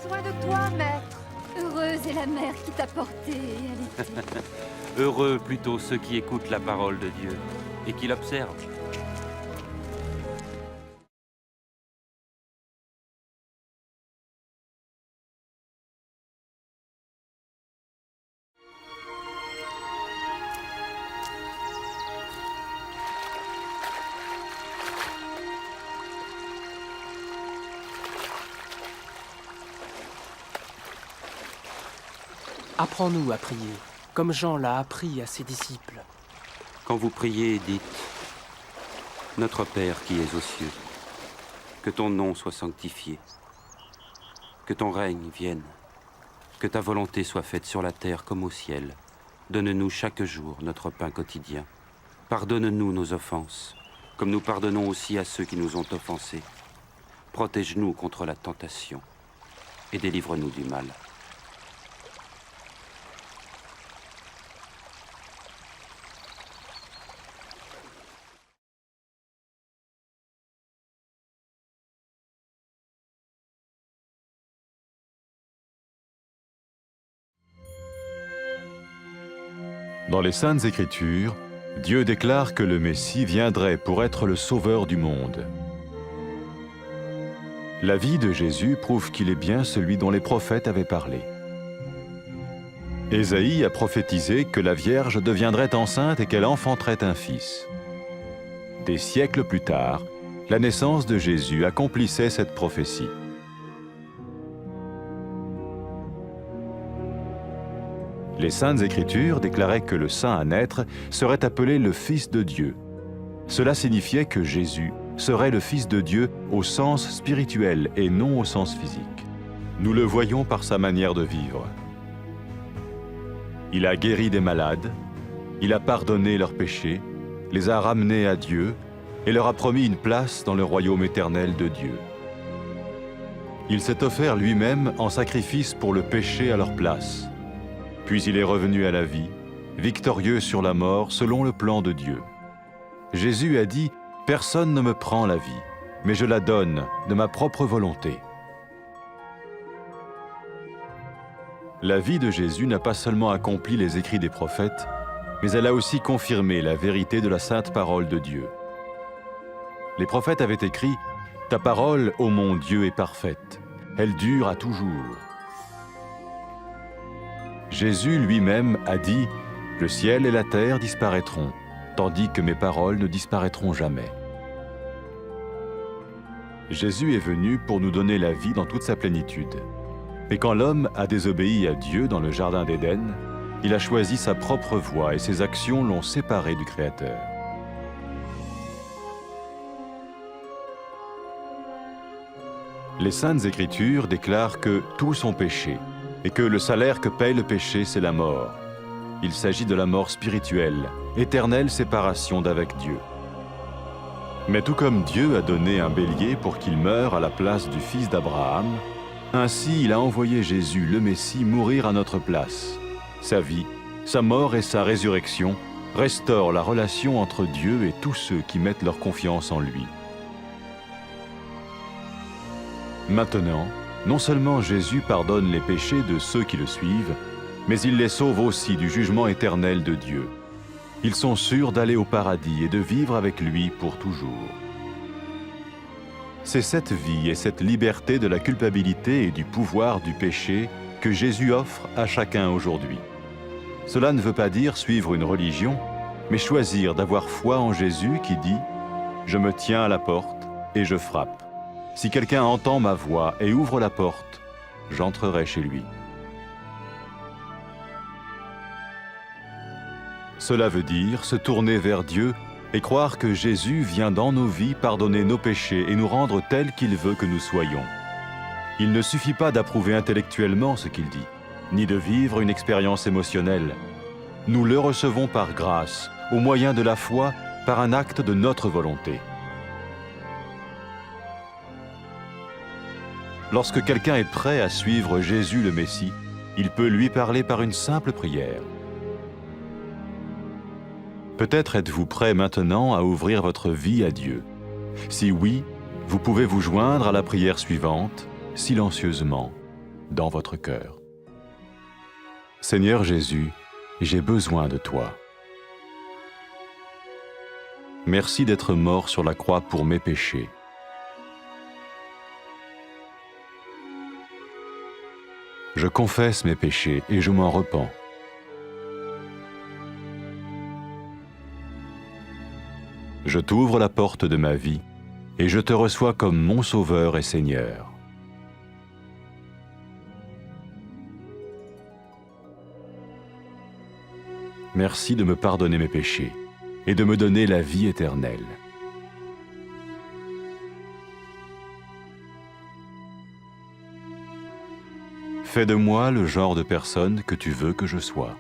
besoin de toi, maître. Heureuse est la mère qui t'a porté et allaitée. Heureux plutôt ceux qui écoutent la parole de Dieu et qui l'observent. Apprends-nous à prier, comme Jean l'a appris à ses disciples. Quand vous priez, dites « Notre Père qui es aux cieux, que ton nom soit sanctifié, que ton règne vienne, que ta volonté soit faite sur la terre comme au ciel. Donne-nous chaque jour notre pain quotidien. Pardonne-nous nos offenses, comme nous pardonnons aussi à ceux qui nous ont offensés. Protège-nous contre la tentation et délivre-nous du mal. » Dans les Saintes Écritures, Dieu déclare que le Messie viendrait pour être le sauveur du monde. La vie de Jésus prouve qu'il est bien celui dont les prophètes avaient parlé. Ésaïe a prophétisé que la Vierge deviendrait enceinte et qu'elle enfanterait un fils. Des siècles plus tard, la naissance de Jésus accomplissait cette prophétie. Les Saintes Écritures déclaraient que le saint à naître serait appelé le Fils de Dieu. Cela signifiait que Jésus serait le Fils de Dieu au sens spirituel et non au sens physique. Nous le voyons par sa manière de vivre. Il a guéri des malades, il a pardonné leurs péchés, les a ramenés à Dieu et leur a promis une place dans le royaume éternel de Dieu. Il s'est offert lui-même en sacrifice pour le péché à leur place. Puis il est revenu à la vie, victorieux sur la mort selon le plan de Dieu. Jésus a dit « Personne ne me prend la vie, mais je la donne de ma propre volonté. » La vie de Jésus n'a pas seulement accompli les écrits des prophètes, mais elle a aussi confirmé la vérité de la sainte parole de Dieu. Les prophètes avaient écrit « Ta parole, ô mon Dieu, est parfaite, elle dure à toujours. » Jésus lui-même a dit « Le ciel et la terre disparaîtront, tandis que mes paroles ne disparaîtront jamais. » Jésus est venu pour nous donner la vie dans toute sa plénitude. Et quand l'homme a désobéi à Dieu dans le jardin d'Éden, il a choisi sa propre voie et ses actions l'ont séparé du Créateur. Les Saintes Écritures déclarent que tous ont péché et que le salaire que paye le péché, c'est la mort. Il s'agit de la mort spirituelle, éternelle séparation d'avec Dieu. Mais tout comme Dieu a donné un bélier pour qu'il meure à la place du fils d'Abraham, ainsi il a envoyé Jésus, le Messie, mourir à notre place. Sa vie, sa mort et sa résurrection restaurent la relation entre Dieu et tous ceux qui mettent leur confiance en lui. Maintenant, non seulement Jésus pardonne les péchés de ceux qui le suivent, mais il les sauve aussi du jugement éternel de Dieu. Ils sont sûrs d'aller au paradis et de vivre avec lui pour toujours. C'est cette vie et cette liberté de la culpabilité et du pouvoir du péché que Jésus offre à chacun aujourd'hui. Cela ne veut pas dire suivre une religion, mais choisir d'avoir foi en Jésus qui dit « Je me tiens à la porte et je frappe. Si quelqu'un entend ma voix et ouvre la porte, j'entrerai chez lui. » Cela veut dire se tourner vers Dieu et croire que Jésus vient dans nos vies pardonner nos péchés et nous rendre tels qu'il veut que nous soyons. Il ne suffit pas d'approuver intellectuellement ce qu'il dit, ni de vivre une expérience émotionnelle. Nous le recevons par grâce, au moyen de la foi, par un acte de notre volonté. Lorsque quelqu'un est prêt à suivre Jésus le Messie, il peut lui parler par une simple prière. Peut-être êtes-vous prêt maintenant à ouvrir votre vie à Dieu. Si oui, vous pouvez vous joindre à la prière suivante, silencieusement. dans votre cœur. Seigneur Jésus, j'ai besoin de toi. Merci d'être mort sur la croix pour mes péchés. Je confesse mes péchés et je m'en repens. Je t'ouvre la porte de ma vie et je te reçois comme mon Sauveur et Seigneur. Merci de me pardonner mes péchés et de me donner la vie éternelle. Fais de moi le genre de personne que tu veux que je sois.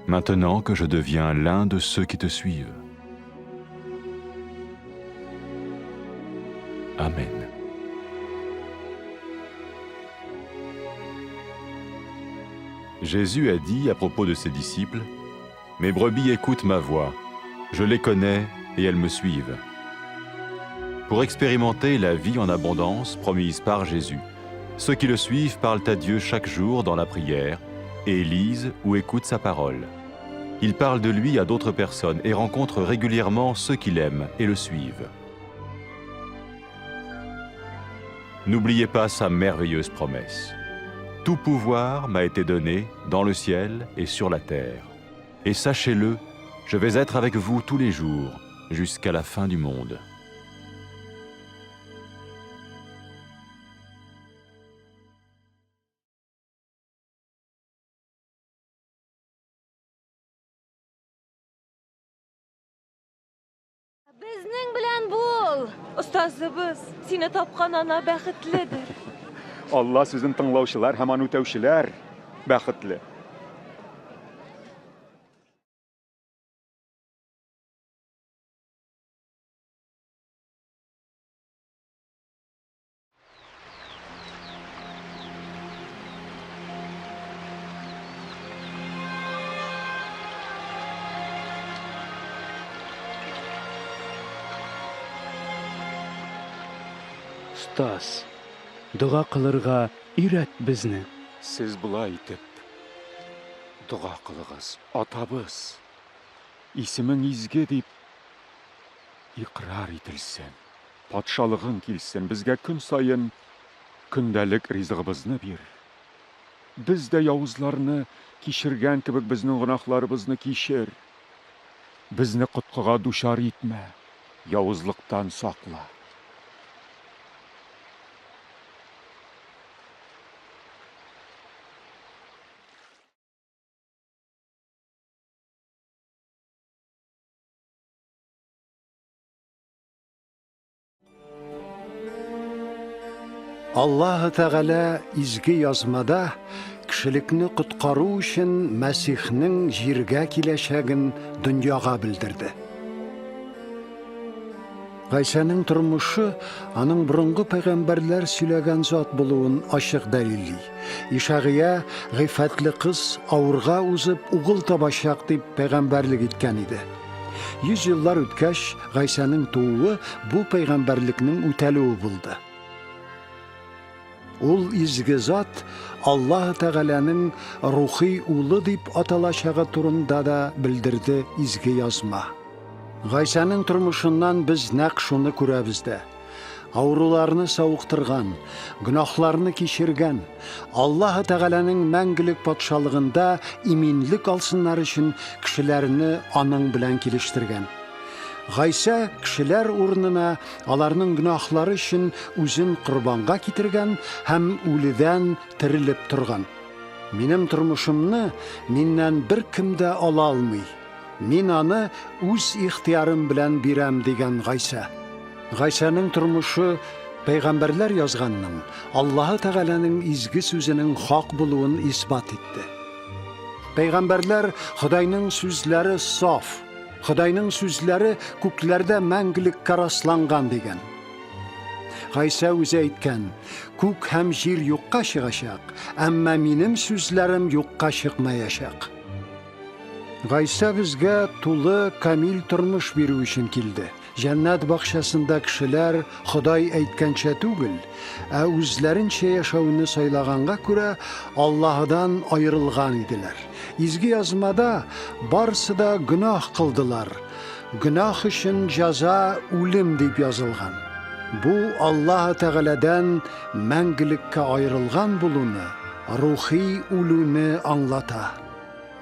Maintenant que je deviens l'un de ceux qui te suivent. Amen. Jésus a dit à propos de ses disciples, « Mes brebis écoutent ma voix, je les connais et elles me suivent. » Pour expérimenter la vie en abondance promise par Jésus, ceux qui le suivent parlent à Dieu chaque jour dans la prière et lisent ou écoutent sa parole. Ils parlent de lui à d'autres personnes et rencontrent régulièrement ceux qui l'aiment et le suivent. N'oubliez pas sa merveilleuse promesse. Tout pouvoir m'a été donné dans le ciel et sur la terre. Et sachez-le, je vais être avec vous tous les jours, jusqu'à la fin du monde. Безнең белән бул. Остазыбыз, сине тапкан ана бәхетледер. Allah sizin tınlauşılar, hemen ötevşiler, bəxtli. Ustaz, dua qılırğa үйрәт безне. Siz бұлай итеп, дұға қылығыз, атабыз, исімің изге деп, иқрар етілсін, патшалығын келсін, бізге күн сайын күндәлік ризығыбызны бер. Біз де яузларны кешірген кебек біздің гынахларыбызны кешір. Бізні құтқыға душар етмә, яузлықтан сақла. Аллаһы Тәгалә изге язмада кешелекне коткару өчен Мәсихнең җиргә киләчәген дөньяга белдерде. Гайсаның тормышы аның борынгы пәйгамбәрләр сөйләгән зат булуын ачык дәлилли. Ишагия гыйфәтле кыз авырга узып угыл табачак дип пәйгамбәрлек иткән иде. 100 еллар үткәч Гайсаның тууы бу пәйгамбәрлекнең үтәлүе булды. Ул изге зат Аллаһ Тәгаләнең рухи улы дип аталачагы турында да белдерде изге язма. Гайсаның тормышыннан без нәкъ шуны күрәбез дә. Авыруларны сауыктырган, гөнаһларны кичергән, Аллаһ Тәгаләнең мәңгелек патшалыгында иминлек алсыннар өчен кешеләрне аның белән килештергән. Гайса кешеләр урынына аларның гөнаһлары өчен үзен курбанга китергән һәм үледән терелеп торган. Минем тормышымны миннән бер кем дә ала алмый. Мин аны үз ихтиярым белән бирәм дигән Гайса. Гайсаның тормышы пәйгамбәрләр язганның, Аллаһ Тәгаләнең изге сүзенең хак булуын исбат итте. Пәйгамбәрләр Худайның сүзләре саф, Худайның сүзләре күкләрдә мәңгелеккә расланган дигән. Гайса үзе әйткән, күк һәм җир юкка чыгачак, әмма минем сүзләрем юкка чыкмаячак. Гайса безгә тулы камил тормыш бирү өчен килде. Жәннәт бакчасында кешеләр Ходай әйткәнчә түгел, ә үзләренчә яшәүне сайлаганга күрә Аллаһдан аерылган иделәр. Изге язмада барсы да гөнаһ кылдылар. Гөнаһ өчен җәза үлем дип язылган. Бу Аллаһ Тәгаләдән мәңгелеккә аерылган булуны, рухи үлүне аңлата.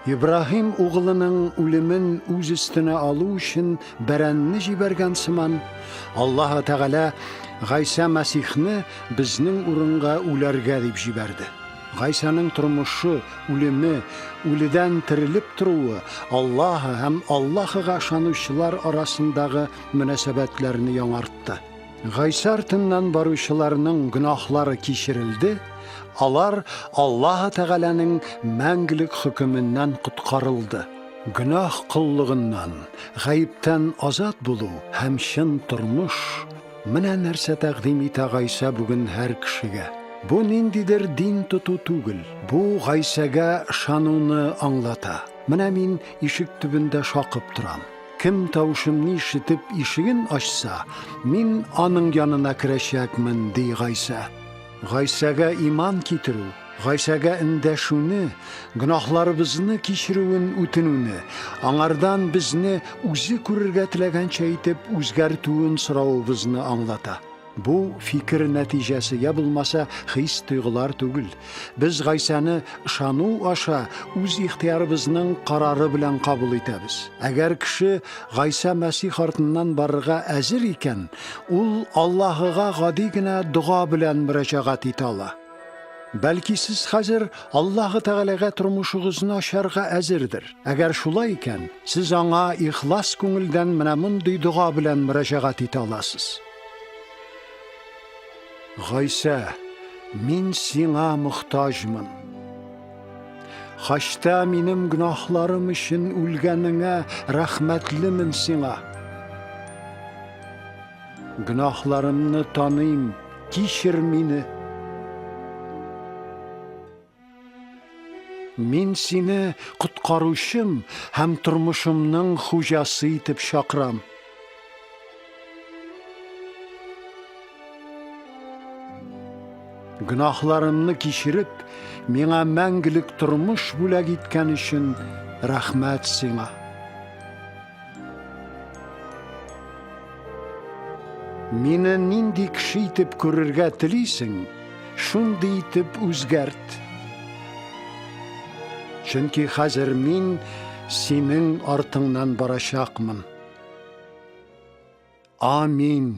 Ибраһим угылының үлемен үз өстенә алу өчен бәрәнне җибәргән сыман, Аллаһ Тәгалә Гайса Мәсихне безнең урынга үләргә дип җибәрде. Гайсаның тормышы, үлеме, үледән терелеп торуы Аллаһ һәм Аллаһыга ышанучылар арасындагы мөнәсәбәтләрне яңартты. Гайса артыннан баручыларның гөнаһлары кичерелде, алар Аллаһ Тәгаләнең мәңгелек хөкеменнән коткарылды. Гөнаһ кыллыгыннан, гаиптән азат булу һәм чын тормыш менә нәрсә тәкъдим итә Гайса бүген һәр кешегә. Бу ниндидер дин тоту түгел, бу Гайсәгә ышануны аңлата. Менә мин ишек төбендә шакып торам. Кем тавышымны ишетеп ишеген ачса, мин аның янына керәчәкмен, ди Гайса. Гайсәгә иман китерү, Гайсәгә эндәшүне, гөнаһларыбызны кичерүен үтенүне, аңардан безне үзе күрергә теләгәнчә итеп үзгәртүен соравыбызны аңлата. Бу фикер нәтиҗәсе я булмаса хис тойгылар түгел. Без Гайсаны ышану аша үз ихтиярыбызның карары белән кабул итәбез. Әгәр кеше Гайса Мәсих артыннан барырга әзер икән, ул Аллаһыга гади генә дуга белән мөрәҗәгать итә ала. Бәлки сез хәзер Аллаһ Тәгаләгә тормышыгызны ачарга әзердер. Әгәр шулай икән, сез аңа ихлас күңелдән менә мондый дуга белән мөрәҗәгать итә аласыз. Гайса, мин сиңа мохтаҗмын. Хашта минем гөнаһларым өчен үлгәнеңә рәхмәтлемен сиңа. Гөнаһларымны таныйм, кичер мине. Мин сине коткаручым һәм тормышымның хуҗасы итеп чакырам. Гөнаһларымны кичереп, миңа мәңгелек тормыш бүләк иткән өчен рәхмәт сиңа. Мине нинди кеше итеп күрергә телисең, шундый итеп үзгәрт. Чөнки хәзер мин синең артыңнан барачакмын. Амин.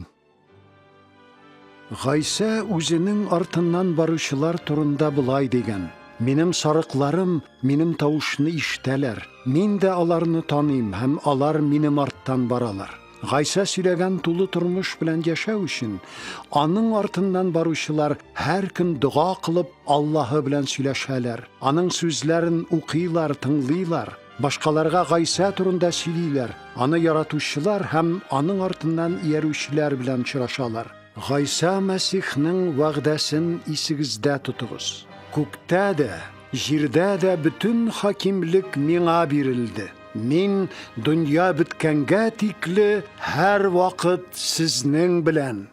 Гайса үзенең артыннан баручылар турында булай дигән: Минем сарыкларым минем тавышны ишетәләр. Мин дә аларны таныйм һәм алар минем арттан баралар. Гайса сөйләгән тулы тормыш белән яшәү өчен аның артыннан баручылар һәр көн дуга кылып Аллаһы белән сөйләшәләр. Аның сүзләрен укыйлар, тыңлыйлар. Башкаларга Гайса турында сөйлиләр. Аны яратучылар һәм аның артыннан иярүчеләр белән очрашалар. Гайса Мәсихнең вәгъдәсен исегездә тотыгыз. Күктә дә, җирдә дә бөтен хакимлек миңа бирелде. Мин дөнья беткәнгә тикле һәр вакыт сезнең белән.